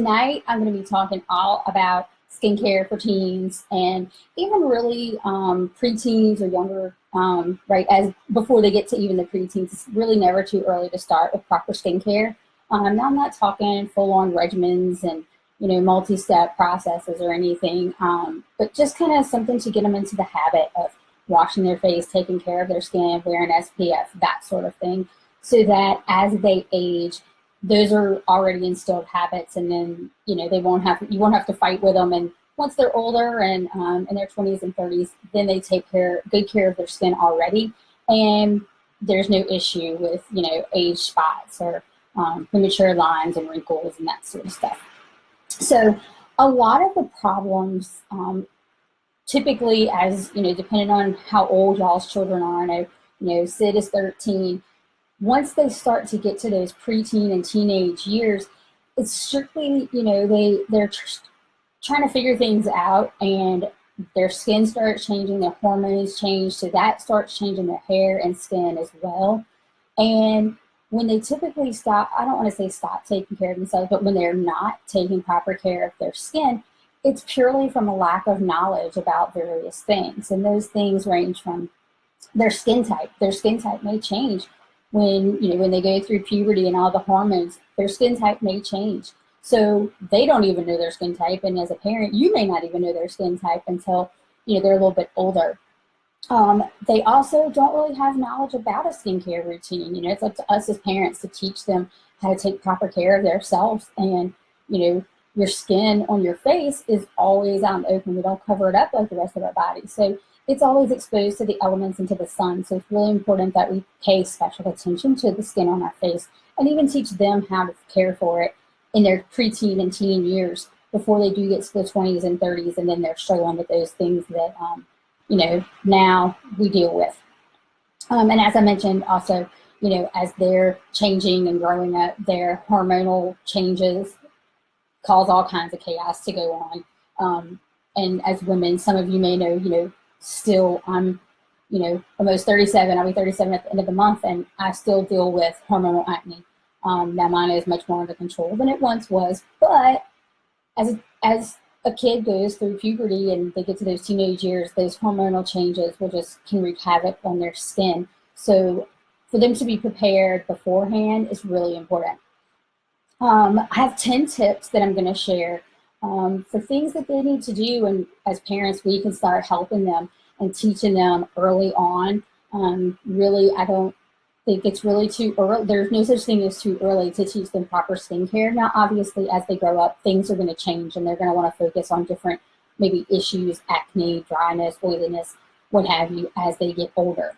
Tonight, I'm going to be talking all about skincare for teens and even really preteens or younger, right, as before they get to even the preteens. It's really never too early to start with proper skincare. Now, I'm not talking full-on regimens and, multi-step processes or anything, but just kind of something to get them into the habit of washing their face, taking care of their skin, wearing SPF, that sort of thing, so that as they age, those are already instilled habits, and then you won't have to fight with them. And once they're older and in their 20s and 30s, then they take good care of their skin already, and there's no issue with age spots or premature lines and wrinkles and that sort of stuff. So a lot of the problems, typically, as depending on how old y'all's children are, I know Sid is 13. Once they start to get to those preteen and teenage years, it's strictly, they're trying to figure things out, and their skin starts changing, their hormones change, so that starts changing their hair and skin as well. And when they typically stop, I don't want to say stop taking care of themselves, but when they're not taking proper care of their skin, it's purely from a lack of knowledge about various things. And those things range from their skin type. Their skin type may change when they go through puberty and all the hormones. Their skin type may change. So they don't even know their skin type. And as a parent, you may not even know their skin type until they're a little bit older. They also don't really have knowledge about a skincare routine. It's up to us as parents to teach them how to take proper care of themselves. And, your skin on your face is always out in the open. We don't cover it up like the rest of our body. So it's always exposed to the elements and to the sun. So it's really important that we pay special attention to the skin on our face and even teach them how to care for it in their preteen and teen years before they do get to the 20s and 30s, and then they're struggling with those things that, now we deal with. And as I mentioned also, as they're changing and growing up, their hormonal changes cause all kinds of chaos to go on. And as women, some of you may know, still I'm, almost 37. I'll be 37 at the end of the month, and I still deal with hormonal acne. Now mine is much more under control than it once was, but as a kid goes through puberty and they get to those teenage years, those hormonal changes can wreak havoc on their skin. So for them to be prepared beforehand is really important. I have 10 tips that I'm going to share for things that they need to do, and as parents, we can start helping them and teaching them early on. Really, I don't think it's really too early. There's no such thing as too early to teach them proper skincare. Now, obviously, as they grow up, things are going to change, and they're going to want to focus on different maybe issues, acne, dryness, oiliness, what have you, as they get older.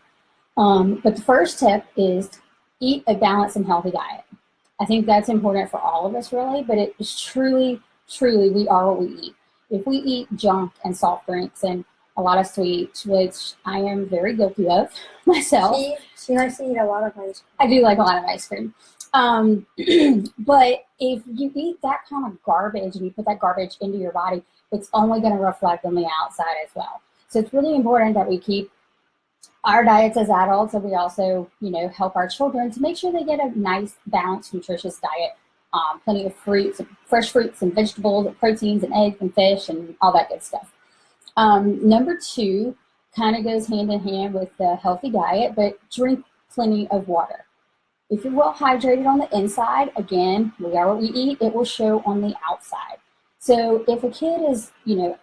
But the first tip is eat a balanced and healthy diet. I think that's important for all of us, really, but it is truly, we are what we eat. If we eat junk and soft drinks and a lot of sweets, which I am very guilty of myself. She likes to eat a lot of ice cream. I do like a lot of ice cream. But if you eat that kind of garbage and you put that garbage into your body, it's only going to reflect on the outside as well. So it's really important that we keep our diets as adults, and we also, help our children to make sure they get a nice, balanced, nutritious diet. Plenty of fresh fruits and vegetables, and proteins and eggs and fish and all that good stuff. Number 2 kind of goes hand in hand with the healthy diet, but drink plenty of water. If you're well hydrated on the inside, again, we are what we eat, it will show on the outside. So if a kid is,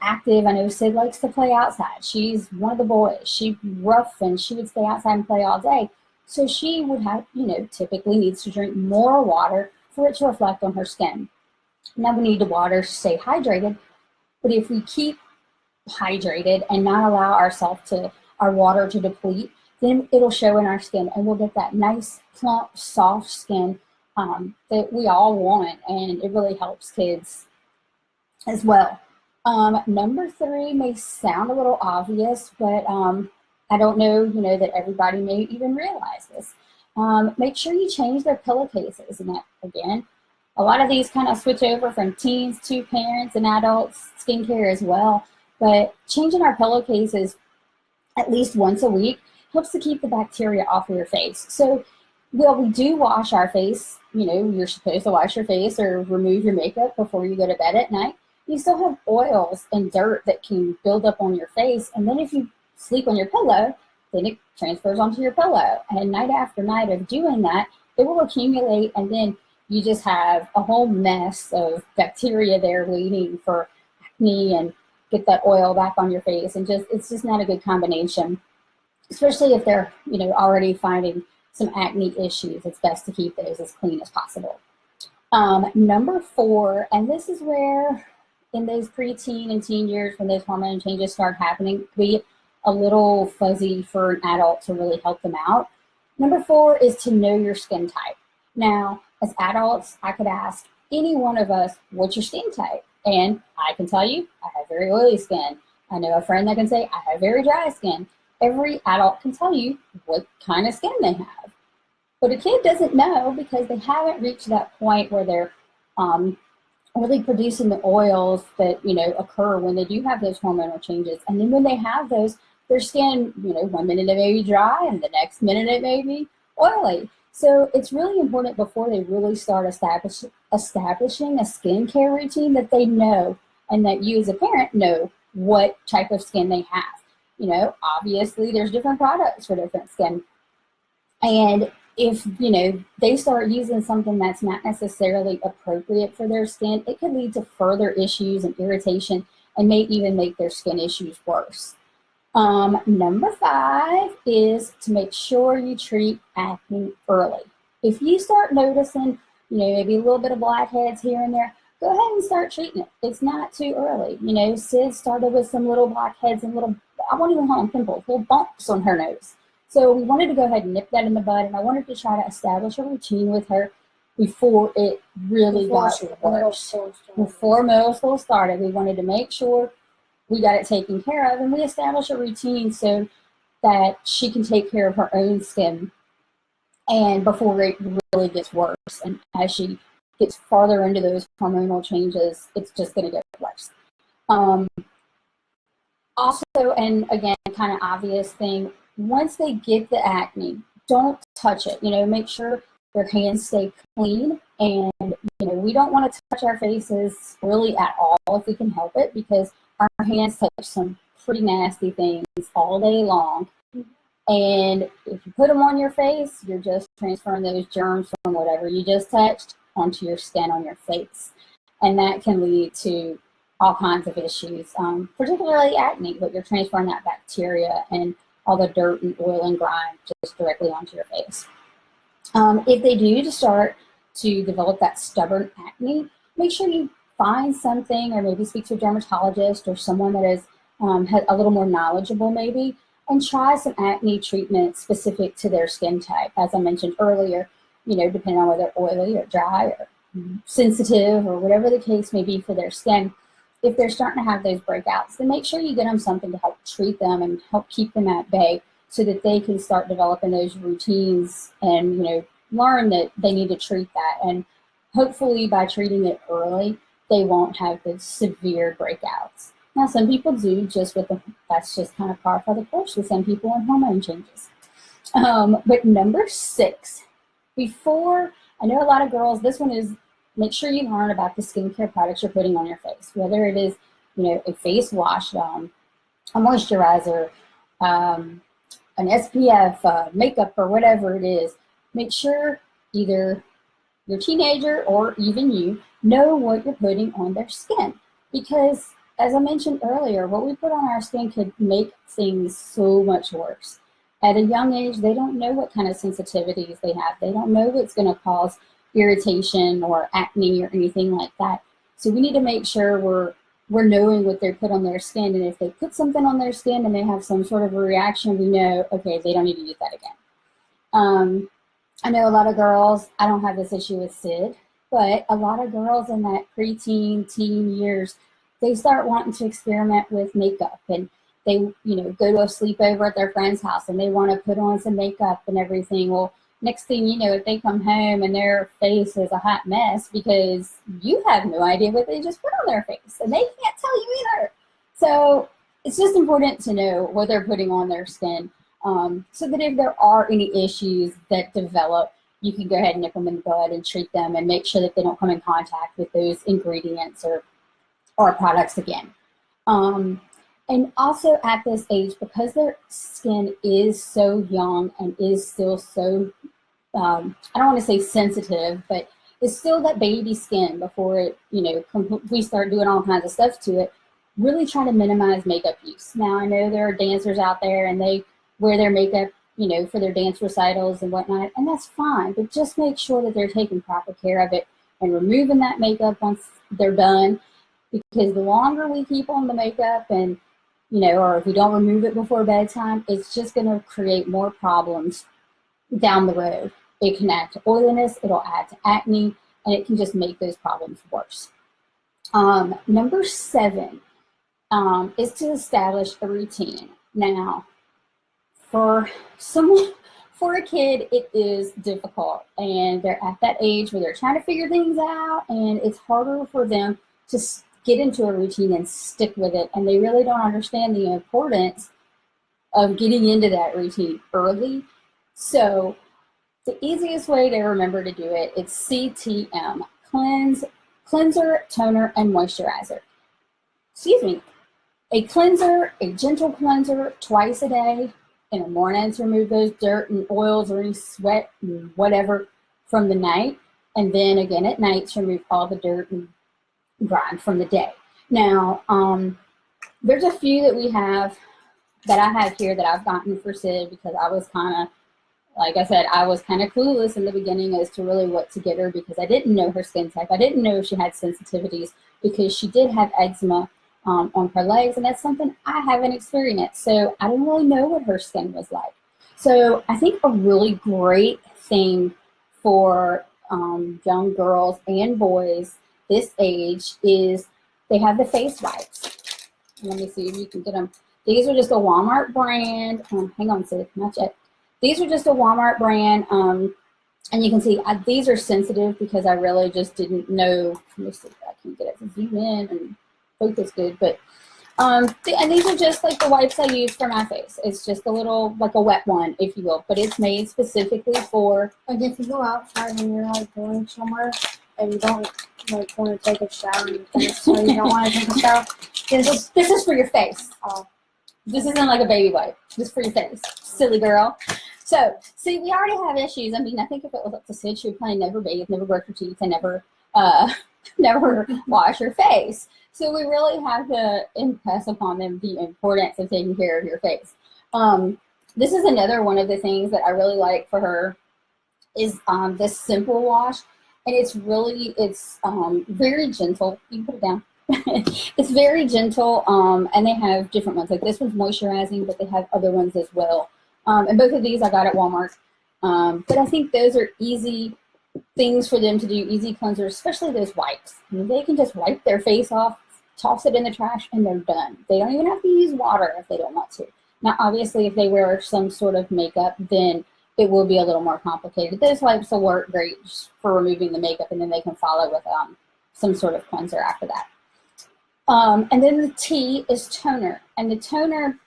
active, I know Sid likes to play outside. She's one of the boys. She's rough and she would stay outside and play all day. So she would have, typically needs to drink more water for it to reflect on her skin. Now we need the water to stay hydrated, but if we keep hydrated and not allow our water to deplete, then it'll show in our skin, and we'll get that nice, plump, soft skin that we all want, and it really helps kids as well. Number 3 may sound a little obvious, but I don't know, that everybody may even realize this. Make sure you change their pillowcases, and that, again, a lot of these kind of switch over from teens to parents and adults, skincare as well. But changing our pillowcases at least once a week helps to keep the bacteria off of your face. So, well, we do wash our face you're supposed to wash your face or remove your makeup before you go to bed at night, you still have oils and dirt that can build up on your face. And then if you sleep on your pillow, then it transfers onto your pillow. And night after night of doing that, it will accumulate, and then you just have a whole mess of bacteria there waiting for acne and get that oil back on your face. And it's just not a good combination, especially if they're, already finding some acne issues. It's best to keep those as clean as possible. Number 4, and this is where in those preteen and teen years when those hormone changes start happening, be a little fuzzy for an adult to really help them out. Number 4 is to know your skin type. Now, as adults, I could ask any one of us, what's your skin type? And I can tell you, I have very oily skin. I know a friend that can say, I have very dry skin. Every adult can tell you what kind of skin they have. But a kid doesn't know because they haven't reached that point where they're really producing the oils that, occur when they do have those hormonal changes. And then when they have those, their skin, 1 minute it may be dry and the next minute it may be oily. So it's really important before they really start establishing a skincare routine that they know, and that you as a parent know what type of skin they have. Obviously there's different products for different skin. And if, they start using something that's not necessarily appropriate for their skin, it could lead to further issues and irritation and may even make their skin issues worse. Number 5 is to make sure you treat acne early. If you start noticing, maybe a little bit of blackheads here and there, go ahead and start treating it. It's not too early. Sid started with some little blackheads and I won't even call them pimples, little bumps on her nose. So we wanted to go ahead and nip that in the bud, and I wanted to try to establish a routine with her before it really got worse. Before middle school started, we wanted to make sure we got it taken care of, and we established a routine so that she can take care of her own skin and before it really gets worse. And as she gets farther into those hormonal changes, it's just going to get worse. Also, and again, kind of obvious thing, once they get the acne, don't touch it. Make sure their hands stay clean, and we don't want to touch our faces really at all if we can help it, because our hands touch some pretty nasty things all day long. And if you put them on your face, you're just transferring those germs from whatever you just touched onto your skin on your face. And that can lead to all kinds of issues, particularly acne, but you're transferring that bacteria and all the dirt and oil and grime just directly onto your face. If they do start to develop that stubborn acne, make sure you find something, or maybe speak to a dermatologist or someone that is a little more knowledgeable maybe, and try some acne treatment specific to their skin type. As I mentioned earlier, depending on whether oily or dry or sensitive or whatever the case may be for their skin, if they're starting to have those breakouts, then make sure you get them something to help treat them and help keep them at bay so that they can start developing those routines and, learn that they need to treat that. And hopefully by treating it early, they won't have the severe breakouts. Now, some people do, that's just kind of par for the course with some people on hormone changes. But number 6, I know a lot of girls, this one is, make sure you learn about the skincare products you're putting on your face, whether it is, a face wash, a moisturizer, an SPF, makeup, or whatever it is. Make sure either your teenager or even you know what you're putting on their skin, because as I mentioned earlier, what we put on our skin could make things so much worse. At a young age, they don't know what kind of sensitivities they have. They don't know what's going to cause irritation or acne or anything like that. So we need to make sure we're knowing what they put on their skin, and if they put something on their skin and they have some sort of a reaction, we know, okay, they don't need to use that again. I know a lot of girls, I don't have this issue with Sid, but a lot of girls in that preteen, teen years, they start wanting to experiment with makeup, and they, go to a sleepover at their friend's house and they want to put on some makeup and everything. Well, next thing you know, if they come home and their face is a hot mess because you have no idea what they just put on their face, and they can't tell you either. So it's just important to know what they're putting on their skin, so that if there are any issues that develop, you can go ahead and nip them in the bud and treat them and make sure that they don't come in contact with those ingredients or products again. And also at this age, because their skin is so young and is still so, I don't want to say sensitive, but it's still that baby skin before it, we start doing all kinds of stuff to it. Really try to minimize makeup use. Now, I know there are dancers out there and they wear their makeup, for their dance recitals and whatnot, and that's fine, but just make sure that they're taking proper care of it and removing that makeup once they're done, because the longer we keep on the makeup and, or if we don't remove it before bedtime, it's just going to create more problems down the road. It can add to oiliness, it'll add to acne, and it can just make those problems worse. Number 7 is to establish a routine. Now, for a kid, it is difficult, and they're at that age where they're trying to figure things out, and it's harder for them to get into a routine and stick with it, and they really don't understand the importance of getting into that routine early. So the easiest way to remember to do it, it's CTM, cleanser, toner, and moisturizer. Excuse me. A cleanser, a gentle cleanser twice a day in the morning to remove those dirt and oils or any sweat and whatever from the night. And then again at night to remove all the dirt and grime from the day. Now, there's a few that I have here that I've gotten for Sid because I was kind of, like I said, I was kind of clueless in the beginning as to really what to get her because I didn't know her skin type. I didn't know she had sensitivities because she did have eczema on her legs, and that's something I haven't experienced. So I didn't really know what her skin was like. So I think a really great thing for young girls and boys this age is they have the face wipes. Let me see if you can get them. These are just a Walmart brand. Hang on, Sid, not yet. These are just a Walmart brand, and you can see these are sensitive because I really just didn't know. Let me see if I can get it to zoom in and focus good. But and these are just like the wipes I use for my face. It's just a little, like a wet one, if you will, but it's made specifically for. Like if you go outside and you're like going somewhere and you don't like want to take a shower, or you don't want to take a shower. This is for your face. This isn't like a baby wipe. This is for your face, silly girl. So, see, we already have issues. I mean, I think if it was up to Sid, she would probably never bathe, never brush her teeth, and never wash her face. So we really have to impress upon them the importance of taking care of your face. This is another one of the things that I really like for her is this simple wash. And it's very gentle. You can put it down. It's very gentle, and they have different ones. Like this one's moisturizing, but they have other ones as well. And both of these I got at Walmart. But I think those are easy things for them to do, easy cleansers, especially those wipes. I mean, they can just wipe their face off, toss it in the trash, and they're done. They don't even have to use water if they don't want to. Now, obviously, if they wear some sort of makeup, then it will be a little more complicated. Those wipes will work great for removing the makeup, and then they can follow with some sort of cleanser after that. And then the T is toner. And the toner,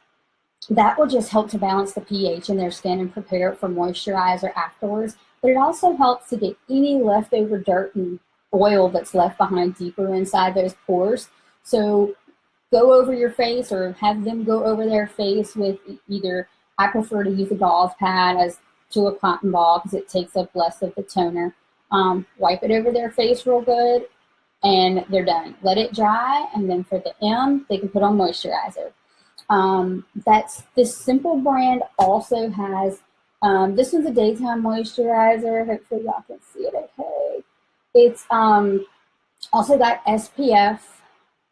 that will just help to balance the pH in their skin and prepare it for moisturizer afterwards. But it also helps to get any leftover dirt and oil that's left behind deeper inside those pores. So go over your face or have them go over their face with either, I prefer to use a gauze pad as to a cotton ball because it takes up less of the toner. Wipe it over their face real good and they're done. Let it dry, and then for the M, they can put on moisturizer. This Simple brand also has, this one's a daytime moisturizer. Hopefully y'all can see it okay. It's also got SPF.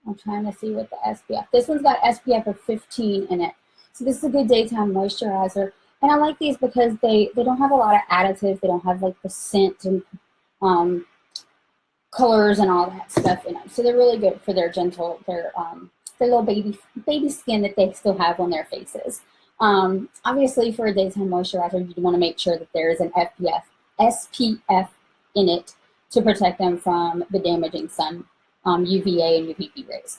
I'm trying to see what the SPF. This one's got SPF of 15 in it. So this is a good daytime moisturizer. And I like these because they don't have a lot of additives. They don't have like the scent and colors and all that stuff in them. So they're really good for their gentle, their little baby skin that they still have on their faces. Obviously, for a daytime moisturizer, you want to make sure that there is an SPF in it to protect them from the damaging sun, UVA and UVB rays.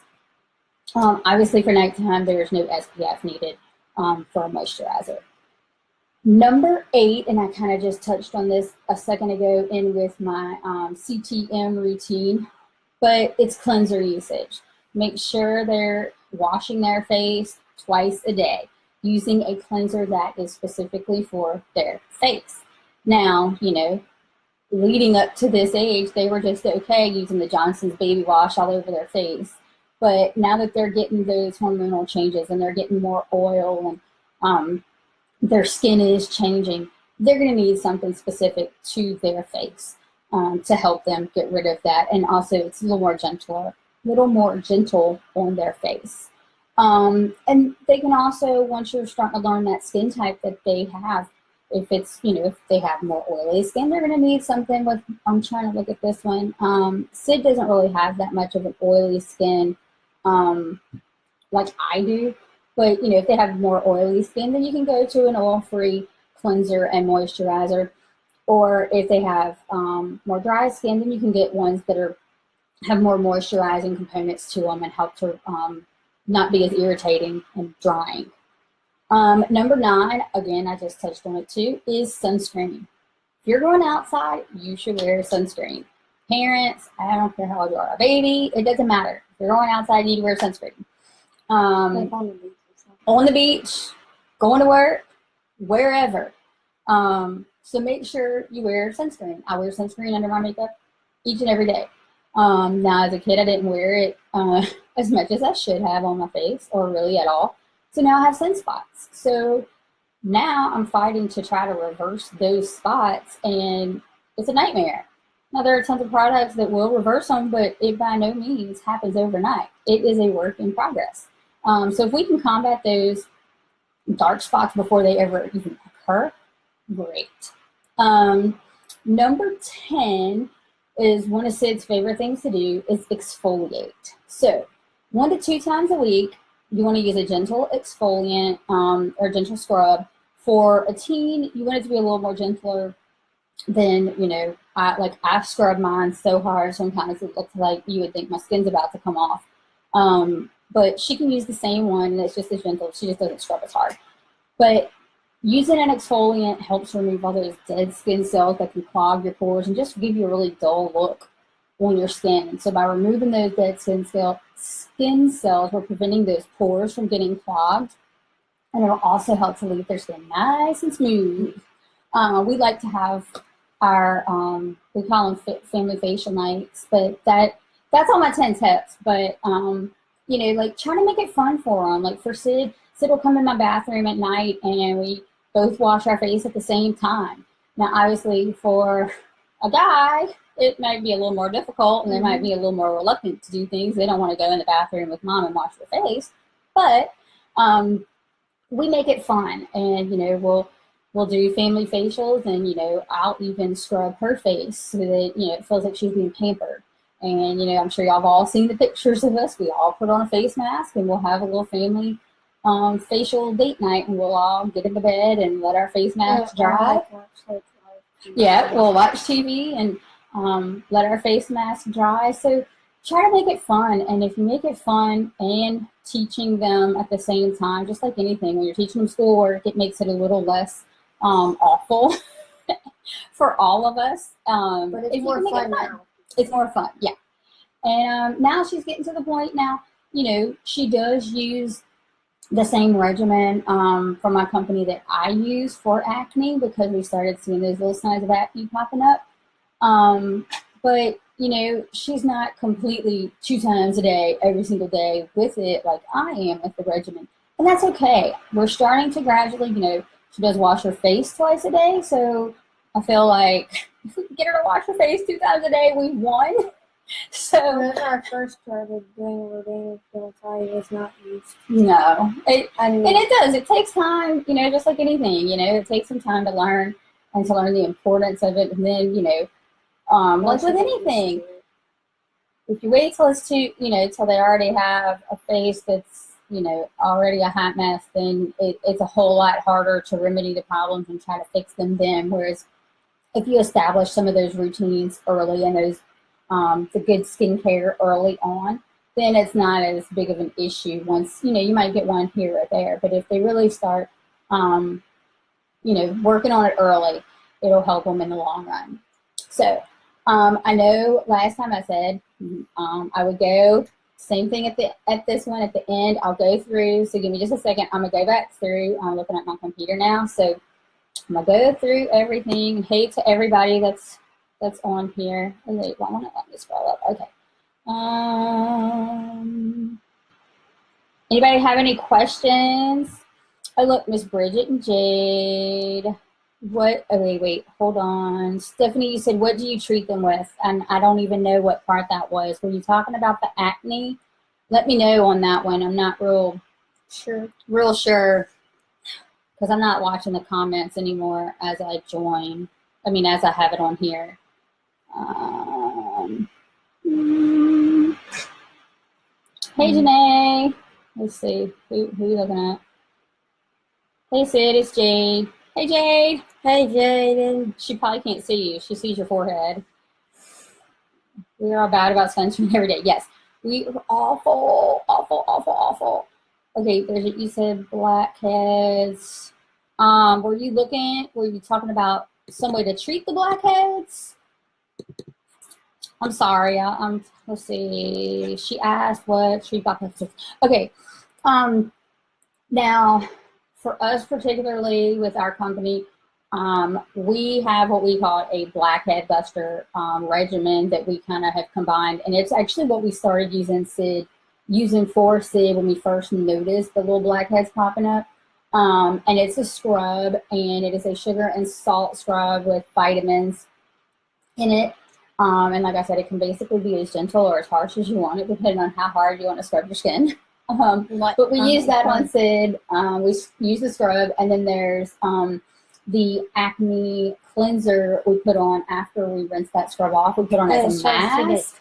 Obviously, for nighttime, there is no SPF needed for a moisturizer. Number 8, and I kind of just touched on this a second ago in with my CTM routine, but it's cleanser usage. Make sure they're washing their face twice a day using a cleanser that is specifically for their face. Now, leading up to this age, they were just okay using the Johnson's baby wash all over their face. But now that they're getting those hormonal changes and they're getting more oil and their skin is changing, they're going to need something specific to their face to help them get rid of that. And also, it's a little more gentle on their face. And they can also, once you're starting to learn that skin type that they have, if it's, if they have more oily skin, they're going to need something with, I'm trying to look at this one. Sid doesn't really have that much of an oily skin like I do. But, if they have more oily skin, then you can go to an oil-free cleanser and moisturizer. Or if they have more dry skin, then you can get ones that have more moisturizing components to them and help to not be as irritating and drying. Number 9, again, I just touched on it too, is sunscreen. If you're going outside, you should wear sunscreen. Parents, I don't care how old you are, a baby, it doesn't matter. If you're going outside, you need to wear sunscreen. On the beach, going to work, wherever. So make sure you wear sunscreen. I wear sunscreen under my makeup each and every day. Now, as a kid, I didn't wear it as much as I should have on my face, or really at all. So now I have sunspots. So now I'm fighting to try to reverse those spots, and it's a nightmare. Now, there are tons of products that will reverse them, but it by no means happens overnight. It is a work in progress. So if we can combat those dark spots before they ever even occur, great. Number 10 is one of Sid's favorite things to do is exfoliate. So 1 to 2 times a week, you want to use a gentle exfoliant or gentle scrub. For a teen, you want it to be a little more gentler than, I scrub mine so hard sometimes it looks like you would think my skin's about to come off. But she can use the same one, and it's just as gentle. She just doesn't scrub as hard. But using an exfoliant helps remove all those dead skin cells that can clog your pores and just give you a really dull look on your skin. And so by removing those dead skin cells, we're preventing those pores from getting clogged. And it'll also help to leave their skin nice and smooth. We like to have our, we call them family facial nights, but that's all my 10 tips. But, try to make it fun for them. Like for Sid will come in my bathroom at night and we both wash our face at the same time. Now, obviously, for a guy, it might be a little more difficult and they might be a little more reluctant to do things. They don't want to go in the bathroom with mom and wash their face. But we make it fun, and we'll do family facials, and I'll even scrub her face so that it feels like she's being pampered. And I'm sure y'all have all seen the pictures of us. We all put on a face mask and we'll have a little family facial date night, and we'll all get in the bed and let our face masks dry. Yeah, we'll watch TV and let our face mask dry. So try to make it fun. And if you make it fun and teaching them at the same time, just like anything, when you're teaching them schoolwork, it makes it a little less awful for all of us. But it's more fun now. It's more fun, yeah. And now she's getting to the point now, she does use the same regimen from my company that I use for acne, because we started seeing those little signs of acne popping up. But, she's not completely 2 times a day, every single day with it like I am with the regimen. And that's okay. We're starting to gradually, she does wash her face twice a day. So I feel like if we can get her to wash her face 2 times a day, we've won. So when I first started doing routine, it's not used. No, and it does. It takes time, just like anything. It takes some time to learn and to learn the importance of it. And then, like with anything, if you wait till it's till they already have a face that's already a hot mess, then it's a whole lot harder to remedy the problems and try to fix them then. Whereas if you establish some of those routines early and those the good skincare early on, then it's not as big of an issue. Once you might get one here or there, but if they really start you know, working on it early, it'll help them in the long run. So I know last time I said I would go same thing at this one at the end. I'll go through. So give me just a second. I'm gonna go back through. I'm looking at my computer now. So I'm gonna go through everything. Hey to everybody that's on here. Oh, wait, why won't it let me scroll up? Okay. Anybody have any questions? Oh, look, Miss Bridget and Jade. What? Oh, wait, hold on. Stephanie, you said, what do you treat them with? And I don't even know what part that was. Were you talking about the acne? Let me know on that one. I'm not real sure because I'm not watching the comments anymore as I join. I mean, as I have it on here. Hey, Janae. Let's see. Who are you looking at? Hey, Sid, it's Jade. Hey, Jade. Hey, Jaden. She probably can't see you. She sees your forehead. We are all bad about sunscreen every day. Yes, we are awful. Okay, there's you said blackheads. Were you talking about some way to treat the blackheads? I'm sorry. Let's see. She asked what treat blackheads. Okay. Now, for us particularly with our company, we have what we call a blackhead buster regimen that we kind of have combined, and it's actually what we started using for Sid when we first noticed the little blackheads popping up. And it's a scrub, and it is a sugar and salt scrub with vitamins in it. And like I said, it can basically be as gentle or as harsh as you want it, depending on how hard you want to scrub your skin. But we use that on Sid. We use the scrub, and then there's the acne cleanser we put on after we rinse that scrub off. We put on as a mask.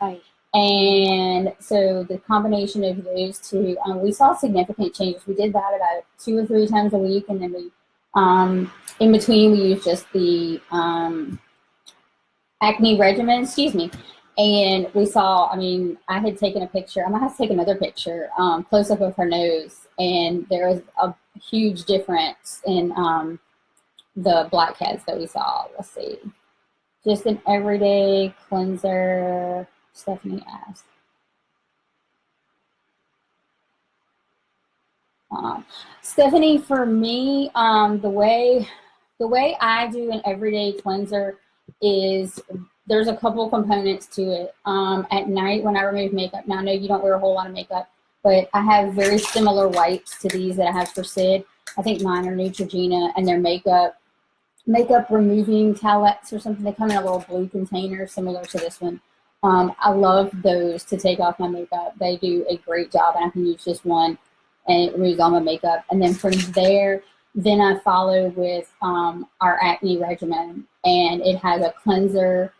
And so the combination of those two, we saw significant changes. We did that about 2 or 3 times a week, and then we, in between, we used just the acne regimen, and we saw, I mean, I had taken a picture. I'm going to have to take another picture, close up of her nose, and there was a huge difference in the blackheads that we saw. Let's see. Just an everyday cleanser, Stephanie asked. Stephanie, for me, the way I do an everyday cleanser is there's a couple components to it. At night when I remove makeup, now I know you don't wear a whole lot of makeup, but I have very similar wipes to these that I have for Sid. I think mine are Neutrogena, and they're makeup removing towelettes or something. They come in a little blue container similar to this one. I love those to take off my makeup. They do a great job, and I can use just one, and it removes all my makeup. And then from there, then I follow with our acne regimen, and it has a cleanser.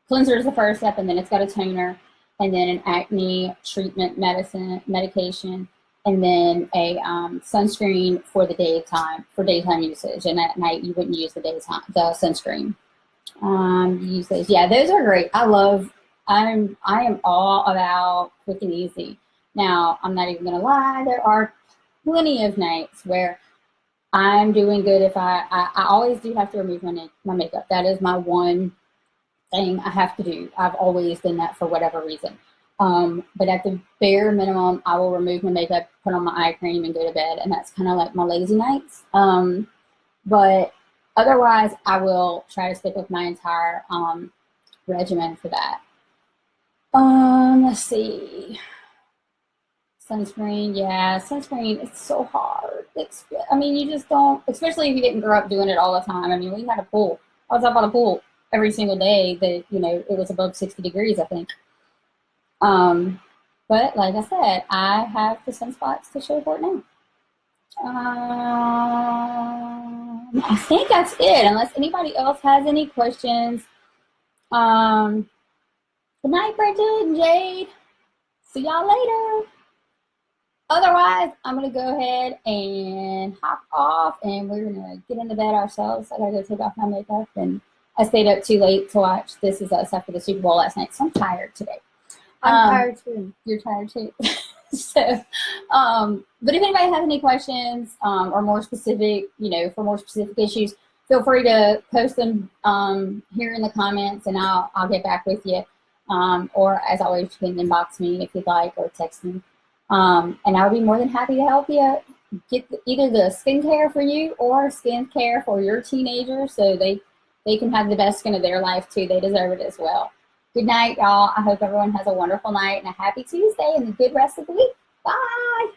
Cleanser is the first step, and then it's got a toner, and then an acne treatment medication, and then a sunscreen for the daytime usage. And at night, you wouldn't use the sunscreen. Use those. Yeah, those are great. I am all about quick and easy. Now, I'm not even gonna lie, there are plenty of nights where I'm doing good if I always do have to remove my makeup. That is my one thing I have to do. I've always done that for whatever reason. But at the bare minimum, I will remove my makeup, put on my eye cream, and go to bed. And that's kind of like my lazy nights. But otherwise, I will try to stick with my entire regimen for that. Let's see. Sunscreen, yeah, sunscreen, it's so hard. I mean, you just don't, especially if you didn't grow up doing it all the time. I mean, we had a pool. I was up on a pool every single day that, you know, it was above 60 degrees, I think. But like I said, I have the sunspots to show for it now. I think that's it, unless anybody else has any questions. Good night, Bridget and Jade. See y'all later. Otherwise, I'm going to go ahead and hop off, and we're going to get into bed ourselves. I got to go take off my makeup, and I stayed up too late to watch This Is Us after the Super Bowl last night, so I'm tired today. I'm tired too. You're tired too? So, but if anybody has any questions or more specific, for more specific issues, feel free to post them here in the comments, and I'll get back with you. Or as always, you can inbox me if you'd like, or text me. And I'll be more than happy to help you get either the skincare for you or skincare for your teenager, so they can have the best skin of their life too. They deserve it as well. Good night, y'all. I hope everyone has a wonderful night and a happy Tuesday and a good rest of the week. Bye.